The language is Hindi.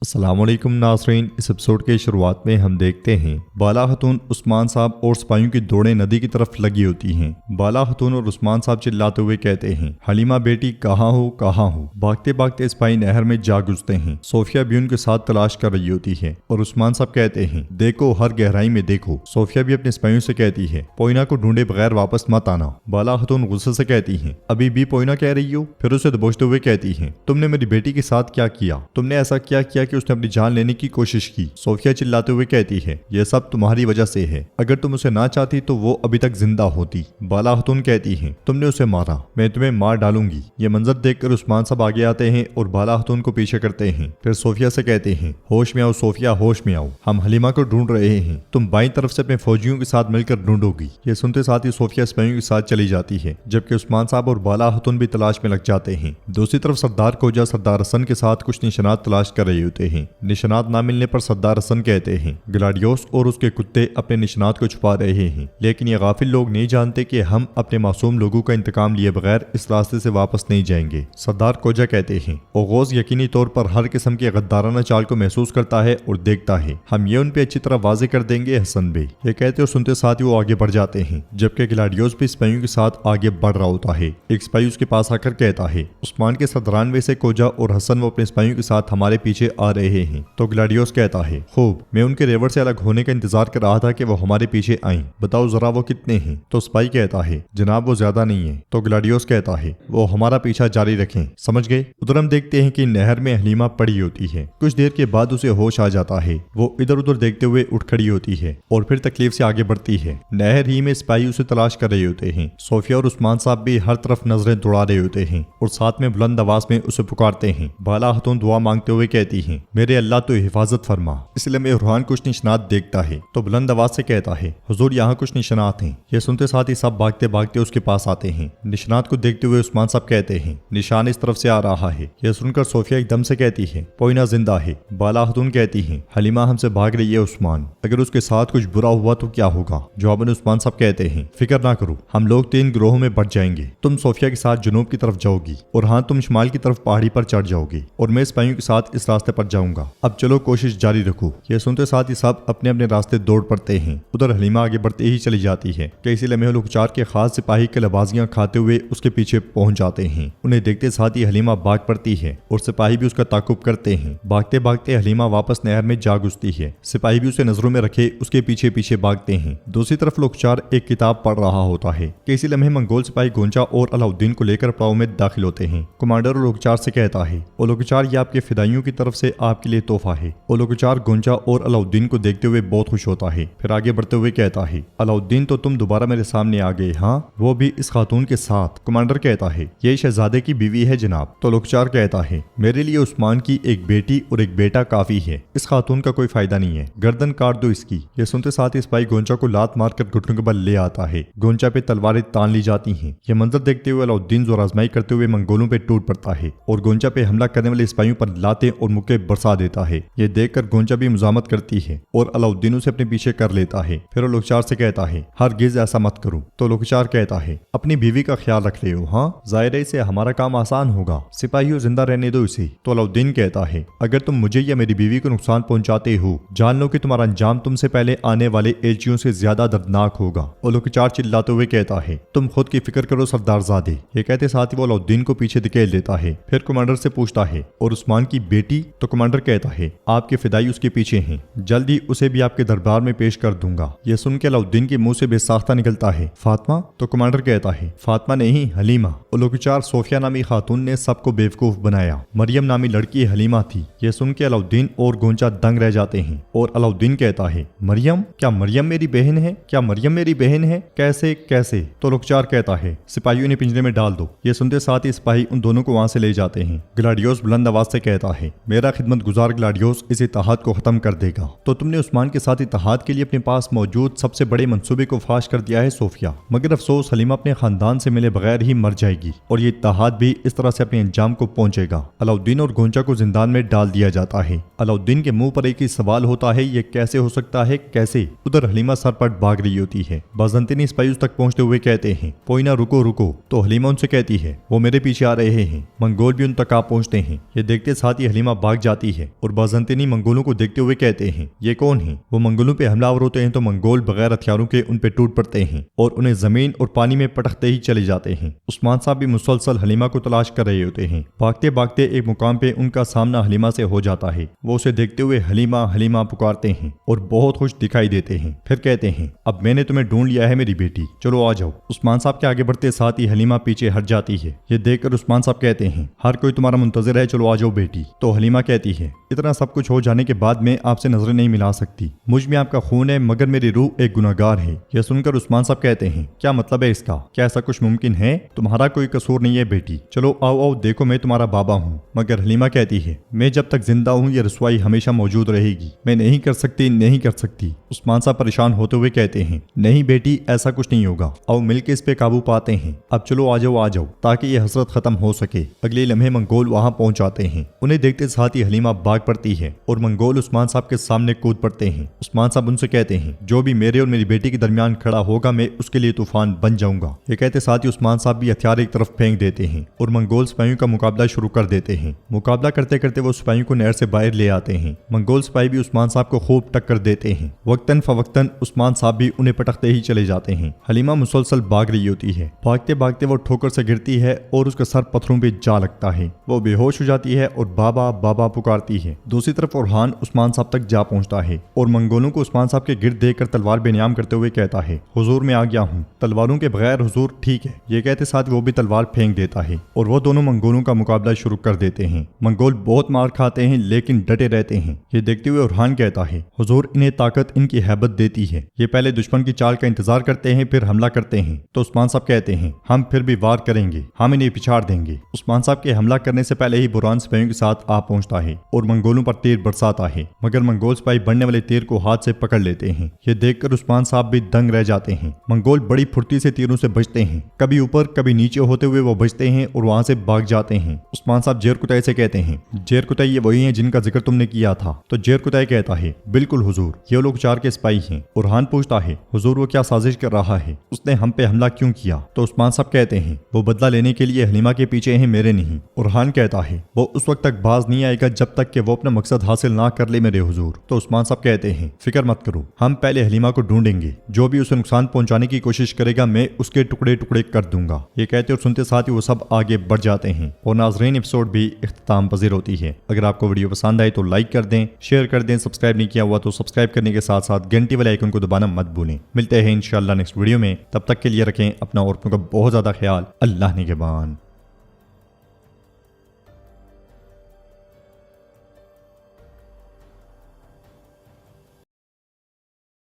अस्सलाम वालेकुम नाज़रीन। इस एपिसोड के शुरुआत में हम देखते हैं बाला खतून, उस्मान साहब और सिपाहियों की दौड़ें नदी की तरफ लगी होती हैं। बाला खतून और उस्मान साहब चिल्लाते हुए कहते हैं, हलीमा बेटी कहाँ हो कहाँ हो। भागते भागते सिपाही नहर में जा घुसते हैं। सोफिया भी उनके साथ तलाश कर रही होती है और उस्मान साहब कहते हैं, देखो हर गहराई में देखो। सोफिया भी अपने सिपाहियों से कहती है, पोइना को ढूंढे बगैर वापस मत आना। बाला खतून गुस्से से कहती है, अभी भी पोइना कह रही हो। फिर उसे दबोचते हुए कहती है, तुमने मेरी बेटी के साथ क्या किया? तुमने ऐसा क्या किया कि उसने अपनी जान लेने की कोशिश की? सोफिया चिल्लाते हुए कहती है, यह सब तुम्हारी वजह से है। अगर तुम उसे ना चाहती तो वो अभी तक जिंदा होती। बाला खतून कहती है, तुमने उसे मारा, मैं तुम्हें मार डालूंगी। ये मंजर देखकर उस्मान साहब आगे आते हैं और बाला खतून को पीछे करते हैं। फिर सोफिया से कहते हैं, होश में आओ सोफिया, होश में आओ, हम हलीमा को ढूंढ रहे हैं। तुम बाईं तरफ से अपने फौजियों के साथ मिलकर ढूंढोगी। ये सुनते साथ ही सोफिया सिपाहियों के साथ चली जाती है, जबकि उस्मान साहब और बाला खतून भी तलाश में लग जाते हैं। दूसरी तरफ सरदार खोजा सरदार हसन के साथ कुछ निशानात तलाश कर रहे होते हैं। निशानात ना मिलने पर सरदार हसन कहते हैं, ग्लाडियोस और उसके कुत्ते अपने निशानात को छुपा रहे हैं, लेकिन ये गाफिल लोग नहीं जानते कि हम अपने मासूम लोगों का इंतकाम लिए बगैर इस रास्ते से वापस नहीं जाएंगे। सरदार खोजा कहते हैं, ओगोज यकीनी तौर पर हर किस्म की गद्दाराना चाल को महसूस करता है और देखता है। हम ये उन पे अच्छी तरह वाजे कर देंगे हसन बे। ये कहते और सुनते साथ ही वो आगे बढ़ जाते हैं, जबकि ग्लाडियोस भी सिपाहियों के साथ आगे बढ़ रहा होता है। एक सिपाही उसके पास आकर कहता है, उस्मान के सरदारानवे से कोजा और हसन वो अपने सिपाहियों के साथ हमारे पीछे आ रहे हैं। तो ग्लाडियोस कहता है, खूब, मैं उनके रेवड़ से अलग होने का इंतजार कर रहा था कि वो हमारे पीछे आएं। बताओ जरा वो कितने हैं? तो सिपाही कहता है, जनाब वो ज्यादा नहीं है। तो ग्लाडियोस कहता है, वो हमारा पीछा जारी रखें, समझ गए? उधर हम देखते हैं कि नहर में हलीमा पड़ी होती है। कुछ देर के बाद उसे होश आ जाता है। वो इधर उधर देखते हुए उठ खड़ी होती है और फिर तकलीफ से आगे बढ़ती है। नहर ही में सिपाही उसे तलाश कर रहे होते हैं। सोफिया और उस्मान साहब भी हर तरफ नजरें दौड़ा रहे होते हैं और साथ में बुलंद आवाज में उसे पुकारते हैं। बाला खतून दुआ मांगते हुए कहती है, मेरे अल्लाह तो हिफाजत फरमा। इसलिए में रूहान कुछ निशानात देखता है तो बुलंद आवाज से कहता है, हुजूर यहाँ कुछ निशानात हैं। यह सुनते साथ ही सब भागते भागते उसके पास आते हैं। निशानात को देखते हुए उस्मान साहब कहते हैं, निशान इस तरफ से आ रहा है। यह सुनकर सोफिया एकदम से कहती है, पोइना जिंदा है। बाला खतून कहती है, हलीमा हमसे भाग रही है उस्मान, अगर उसके साथ कुछ बुरा हुआ तो क्या होगा? जवाबन उस्मान साहब कहते हैं, फिक्र ना करो, हम लोग 3 गिरोहों में बढ़ जाएंगे। तुम सोफिया के साथ जनूब की तरफ जाओगी और हाँ तुम शुमाल की तरफ पहाड़ी पर चढ़ जाओगी और मैं सिपाहियों के साथ इस रास्ते पर जाऊंगा। अब चलो कोशिश जारी रखो। यह सुनते साथ ही सब अपने अपने रास्ते दौड़ पड़ते हैं। उधर हलीमा आगे बढ़ते ही चली जाती है कि इसी लम्हे लोकचार के खास सिपाही के लबाजियां खाते हुए उसके पीछे पहुंच जाते हैं। उन्हें देखते साथ ही हलीमा भाग पड़ती है और सिपाही भी उसका ताकुब करते हैं। भागते भागते हलीमा वापस नहर में जा घुसती है। सिपाही भी उसे नजरों में रखे उसके पीछे पीछे भागते हैं। दूसरी तरफ लोकचार एक किताब पढ़ रहा होता है कि इसी लम्हे मंगोल सिपाही गोंचा और अलाउद्दीन को लेकर पड़ाव में दाखिल होते हैं। कमांडर लोकचार से कहता है, ओ लोकचार, ये आपके फिदाइयों की तरफ से आपके लिए तोहफा है। ओ लोकचार गोंचा और अलाउद्दीन को देखते हुए बहुत खुश होता है। फिर आगे बढ़ते हुए कहता है, अलाउद्दीन तो तुम दोबारा मेरे सामने आ गए, हाँ, वो भी इस खातून के साथ। कमांडर कहता है, ये शहजादे की बीवी है जनाब। तो लोकचार कहता है, मेरे लिए उस्मान की एक बेटी और एक बेटा काफी है, इस खातून का कोई फायदा नहीं है, गर्दन काट दो इसकी। ये सुनते साथ ही सिपाही गोंचा को लात मारकर घुटनों के बल ले आता है। गोंचा पे तलवारें तान ली जाती हैं। यह मंजर देखते हुए अलाउद्दीन जोर आजमाई करते हुए मंगोलों पे टूट पड़ता है और गोंचा पे हमला करने वाले सिपाहियों पर लातें और मुक्के बरसा देता है। यह देखकर गोंचा भी मुजामत करती है और अलाउद्दीन उसे अपने पीछे कर लेता है। फिर वो लोकचार से कहता है, हरगिज़ ऐसा मत करो। तो लोकचार कहता है, अपनी बीवी का ख्याल रख रहे हो, हाँ, जाहिर है इससे हमारा काम आसान होगा, सिपाहियों जिंदा रहने दो इसे। तो अलाउद्दीन कहता है, अगर तुम मुझे या मेरी बीवी को नुकसान पहुंचाते हो, जान लो कि तुम्हारा अंजाम तुमसे पहले आने वाले एलचियों से ज्यादा दर्दनाक होगा। और लोकचार चिल्लाते हुए कहता है, तुम खुद की फिक्र करो सरदारजादे। ये कहते साथ ही वो अलाउद्दीन को पीछे धकेल देता है। फिर कमांडर से पूछता है, और उस्मान की बेटी? तो कमांडर कहता है, आपके फिदाई उसके पीछे हैं, जल्द ही उसे भी आपके दरबार में पेश कर दूंगा। यह सुन के अलाउद्दीन के मुंह से बेसाख्ता निकलता है, फातिमा? तो कमांडर कहता है, फातिमा नहीं, हलीमा। और लोकचार, सोफिया नामी खातून ने सबको बेवकूफ बनाया, मरियम नामी लड़की हलीमा थी। यह सुन के अलाउद्दीन और गोंचा दंग रह जाते हैं और अलाउद्दीन कहता है, मरियम? क्या मरियम मेरी बहन है? क्या मरियम मेरी बहन है? कैसे कैसे? तो लोकचार कहता है, सिपाहियों ने पिंजरे में डाल दो। यह सुनते साथ ही सिपाही उन दोनों को वहां से ले जाते हैं। ग्लाडियोस बुलंद आवाज से कहता है, मेरा खिदमत गुजार ग्लाडियोस इस इत्तेहाद को खत्म कर देगा। तो तुमने उस्मान के साथ इत्तेहाद के लिए अपने पास मौजूद सबसे बड़े मंसूबे को फाश कर दिया है सोफिया, मगर अफसोस हलीमा अपने खानदान से मिले बगैर ही मर जाएगी और ये इत्तेहाद भी इस तरह से अपने अंजाम को पहुंचेगा। अलाउद्दीन और गोंचा को जिंदान में डाल दिया जाता है। अलाउद्दीन के मुंह पर एक ही सवाल होता है, ये कैसे हो सकता है, कैसे? उधर हलीमा सरपट भाग रही होती है। बाज़ंतीनी सिपाही उस तक पहुंचते हुए कहते हैं, पोइना रुको रुको। तो हलीमा उनसे कहती है, वो मेरे पीछे आ रहे हैं। मंगोल भी उन तक आ पहुंचते हैं। ये देखते साथ ही हलीमा भाग जाती जाती है और बाज़ंतीनी मंगोलों को देखते हुए कहते हैं ये कौन है। वो मंगोलों पे हमलावर होते हैं तो मंगोल बगैर हथियारों के उन पे टूट पड़ते हैं और उन्हें जमीन और पानी में पटकते ही चले जाते हैं। उस्मान साहब भी मुसलसल हलीमा को तलाश कर रहे होते हैं। भागते भागते एक मुकाम पे उनका सामना हलीमा से हो जाता है। वो उसे देखते हुए हलीमा हलीमा पुकारते हैं और बहुत खुश दिखाई देते हैं। फिर कहते हैं अब मैंने तुम्हें ढूंढ लिया है मेरी बेटी, चलो आ जाओ। उस्मान साहब के आगे बढ़ते साथ ही हलीमा पीछे हट जाती है। ये देखकर उस्मान साहब कहते हैं हर कोई तुम्हारा मुंतजिर है, चलो आ जाओ बेटी। तो हलीमा कहती है इतना सब कुछ हो जाने के बाद मैं आपसे नजरें नहीं मिला सकती, मुझ में आपका खून है मगर मेरी रूह एक गुनाहगार है। यह सुनकर उस्मान साहब कहते हैं क्या मतलब है इसका, क्या ऐसा कुछ मुमकिन है? तुम्हारा कोई कसूर नहीं है बेटी, चलो आओ आओ देखो मैं तुम्हारा बाबा हूँ। मगर हलीमा कहती है मैं जब तक जिंदा हूँ ये रसवाई हमेशा मौजूद रहेगी, मैं नहीं कर सकती नहीं कर सकती। उस्मान साहब परेशान होते हुए कहते हैं नहीं बेटी ऐसा कुछ नहीं होगा, आओ मिलकर इस पे काबू पाते हैं। अब चलो आ जाओ ताकि ये हसरत खत्म हो सके। अगले लम्हे मंगोल वहां पहुंच जाते हैं। उन्हें देखते साथ ही हलीमा भाग पड़ती है और मंगोल उस्मान साहब के सामने कूद पड़ते हैं। उस्मान साहब उनसे कहते हैं जो भी मेरे और मेरी बेटी के दरमियान खड़ा होगा मैं उसके लिए तूफान बन जाऊंगा। ये कहते साथ ही उस्मान साहब भी हथियार एक तरफ फेंक देते हैं और मंगोल सिपाहियों का मुकाबला शुरू कर देते हैं। मुकाबला करते करते वो सिपाहियों को नहर से बाहर ले आते हैं। मंगोल सिपाही भी उस्मान साहब को खूब टक्कर देते हैं। वक्तन फवक्तन उस्मान साहब भी उन्हें पटकते ही चले जाते हैं। हलीमा मुसलसल भाग रही होती है। भागते भागते वो ठोकर से गिरती है और उसका सर पत्थरों पे जा लगता है। वो बेहोश हो जाती है और बाबा बाबा पुकारती है। दूसरी तरफ ओरहान उस्मान साहब तक जा पहुंचता है और मंगोलों को उस्मान साहब के गिर्द देखकर तलवार बेनियाम करते हुए कहता है हुजूर मैं आ गया हूँ, तलवारों के बगैर हुजूर ठीक है। ये कहते साथ वो भी तलवार फेंक देता है और वो दोनों मंगोलों का मुकाबला शुरू कर देते हैं। मंगोल बहुत मार खाते हैं लेकिन डटे रहते हैं। ये देखते हुए ओरहान कहता है हुजूर इन्हें ताकत इनकी हैबत देती है, ये पहले दुश्मन की चाल का इंतजार करते हैं फिर हमला करते हैं। तो उस्मान साहब कहते हैं हम फिर भी वार करेंगे, हम इन्हें पिछाड़ देंगे। उस्मान साहब के हमला करने से पहले ही बुरहान सिपाहियों के साथ आ पहुंचता है और मंगोलों पर तीर बरसाता है, मगर मंगोल सिपाही बढ़ने वाले तीर को हाथ से पकड़ लेते हैं। ये देखकर उस्मान साहब भी दंग रह जाते हैं। मंगोल बड़ी फुर्ती से तीरों से बचते हैं, कभी ऊपर कभी नीचे होते हुए वो बचते हैं और वहां से भाग जाते हैं। उस्मान साहब जेर कुतई से कहते हैं जेर कुतई ये वही है जिनका जिक्र तुमने किया था। तो जेर कुतई कहता है बिल्कुल हुजूर, ये लोग 4 के सिपाही हैं। ओरहान पूछता है हुजूर वो क्या साजिश कर रहा है, उसने हम पे हमला क्यों किया? तो उस्मान साहब कहते हैं वो बदला लेने के लिए हलीमा के पीछे हैं, मेरे नहीं। ओरहान कहता है वो उस वक्त तक बाज नहीं आएगा जब तक कि वो अपना मकसद हासिल ना कर ले मेरे हुजूर। तो उस्मान साहब कहते हैं फिक्र मत करो, हम पहले हलीमा को ढूंढेंगे, जो भी उसे नुकसान पहुंचाने की कोशिश करेगा मैं उसके टुकड़े टुकड़े कर दूंगा। ये कहते और सुनते साथ ही वो सब आगे बढ़ जाते हैं और नाज़रीन एपिसोड भी इख्तिताम पजीर होती है। अगर आपको वीडियो पसंद आए तो लाइक कर दें, शेयर कर दें, सब्सक्राइब नहीं किया हुआ तो सब्सक्राइब करने के साथ साथ घंटी वाले आइकन को दबाना मत भूलें। मिलते हैं इंशाल्लाह नेक्स्ट वीडियो में, तब तक के लिए रखें अपना और अपनों का बहुत ज्यादा ख्याल। अल्लाह निगहबान।